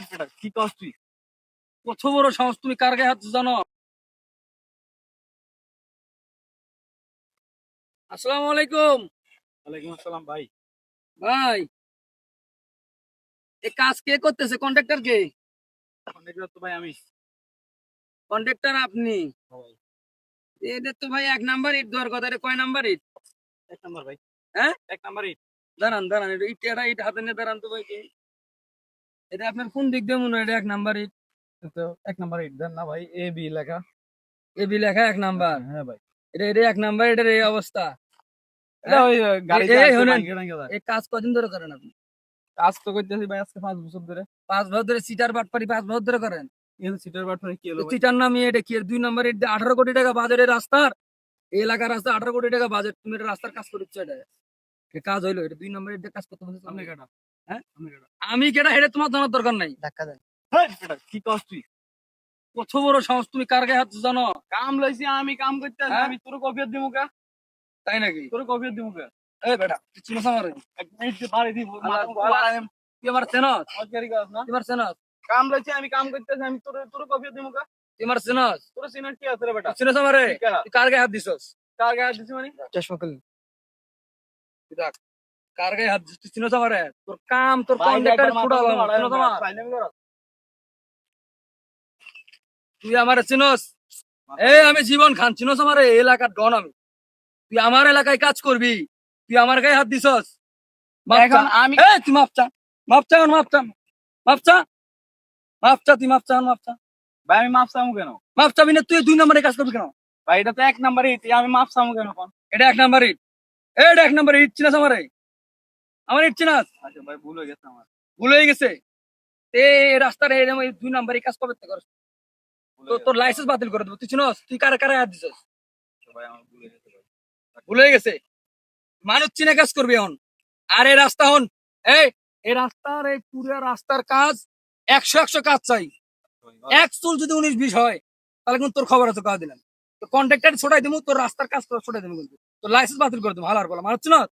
বেটা কি কস তুই? কত বড় সাহস, তুমি কার গায়ে হাত জানো? আসসালামু আলাইকুম। ওয়ালাইকুম আসসালাম ভাই। ভাই, এই কাজ কে করতেছে? কন্ট্রাক্টর কে? কন্ট্রাক্টর তো ভাই আমি। কন্ট্রাক্টর আপনি? ভাই এদের তো ভাই এক নাম্বার ইট দেওয়ার কথা। এটা কয় নাম্বার ইট? এক নাম্বার ভাই। হ্যাঁ, এক নাম্বার ইট। দাঁড়ান দাঁড়ান, এটা ইট, এটা ইট হাতে নিয়ে দাঁড়ান তো ভাই। এটা আপনার কোন দিক দিয়ে মনে হয় এটা এক নাম্বার ইট? তো এক নাম্বার ইট দেন না ভাই, এ বি লেখা। এবি লেখা এক নাম্বার? হ্যাঁ ভাই। এটা এটা এক নাম্বার, এটার এই অবস্থা? এটা ওই গাড়িতে এই আছে শোনেন, ভাঙ্গে ভাঙ্গে যায়। এই কাজ কদিন ধরে করেন আপনি? কাজ তো করতেছি ভাই আজকে 5 বছর ধরে। 5 বছর ধরে? সিটার বাটপারি 5 বছর ধরে করেন? এই সিটার বাট মানে কি হলো ভাই? সিটার নামিয়ে এটা কি 2 নাম্বার ইট? 18 কোটি টাকা বাজেটের রাস্তার, এই এলাকার রাস্তা 18 কোটি টাকা বাজেট, তুমি এটা রাস্তার কাজ করছো? এটা এ কাজ হইলো? এটা 2 নাম্বার ইট দিয়ে কাজ করতে বলছো আপনি তুমি? কাটা। হ্যাঁ, আপনি কাটা। আমি কেটা এটা তোমার জানার দরকার নাই। ধাক্কা দেন। হেই বেটা কি কস তুই? কত বড় সাহস, তুমি কার গায়ে হাত জানো? কাম লইছি আমি, কাম করতেছি হ্যাঁ? আমি, তোর কফি দিমু কা? তাই নাকি? তোর কফি দিমু কা? এই বেটা, তুই চিনোস আমারে? এক মিনিট দিয়ে বাড়ি দিব। আল্লাহর মাথা গোয়ালা, মাথা তুই আমার চেনস? মজগারি কাজ না। তুই আমার চেনস? কাম লইছি আমি, কাম করতেছি আমি, তোর তোর কফি দিমু কা? তুই আমার চেনস? তোর সিনার কি আছে রে বেটা? তুই চিনোস আমারে? ঠিক আছে। তুই কার গায়ে হাত দিছস? কার গায়ে দিছি মানে? চশমা খুল। তুই দেখ, কার গায়ে হাত দিছিস? তুই চিনোস আমারে? তোর কাম, তোর ভাই কন্ডাক্টর একবার মাথা ফুটালো, মারা চিনোস আমার? ফাইনাল করো। তুই আমারে চিনোস? এই আমি জীবন খান, চিনোস আমারে? এই এলাকার ডন আমি। তুই আমার এলাকায় কাজ করবি, তুই আমার গায়ে হাত দিছস? মাপ চা। এখন আমি এই তুই মাপ চা, মাপ চা, মাপ চা, মাপ চা, মাপ চা, তুই মাপ চা, মাপ চা। ভাই আমি মাপ চামু কেন? মাপ চাবি না? তুই 2 নাম্বারে কাজ করবি কেন? ভাই এটা তো এক নাম্বার ইট, আমি মাপ চামু কেন কোন? এটা এক নাম্বার ইট? এটা এক নাম্বার ইট চিনাস আমারে? আমার ইট চিনাস? আচ্ছা ভাই ভুল হয়ে গেছে আমার। ভুল হয়ে গেছে? এই রাস্তার এরকম এই 2 নাম্বারে কাজ করতে করছ? ভুল তো হয়ে তোর গেছে লাইসেন্স বাতিল করে দেবো। তুই চিনস? তুই কারে কারে হাত দিছস? ভাই, আমার ভুল হয়ে গেছে ভাই। ভুল হয়ে গেছে? মানুষ চিনে কাজ করবি এখন। আর এই রাস্তা হন, এই এই রাস্তার, এই পুরো রাস্তার কাজ 100 কাজ চাই। এক চুল যদি 19-20 হয় তাহলে কিন্তু তোর খবর আছে, কাজ দিলাম। তো কন্ট্রাক্টর ছোটাই দেবো, তোর রাস্তার কাজ ছোটাই দেবো, কিন্তু তোর লাইসেন্স বাতিল করে দেবো। হালার বলা মানুষ চিনস?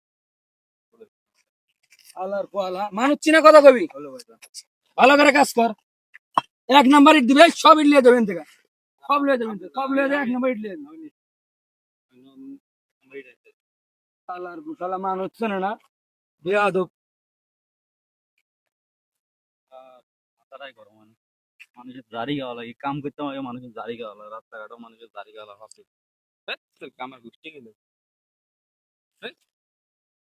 হালার বলা মানুষ চিনে কথা কবি। হলো ভাই। ভালো করে কাজ কর। 1 নাম্বার ইট দিবে, সব ইট লিয়ে দেবেন থেকে, সব লিয়ে দেবেন, সব লিয়ে দেবে। 1 নাম্বার ইট লিয়ে দেবেন। শালার শালা মানুষ চেনে না, বেয়াদব। মাথাটাই গরম মানে। মানুষের জারি গাওয়া লাগে, কাম করতে হবে মানুষের জারি গাওয়া লাগে, রাস্তাঘাটও মানুষের জারি গাওয়া লাগে। কামের গোষ্ঠী গেলে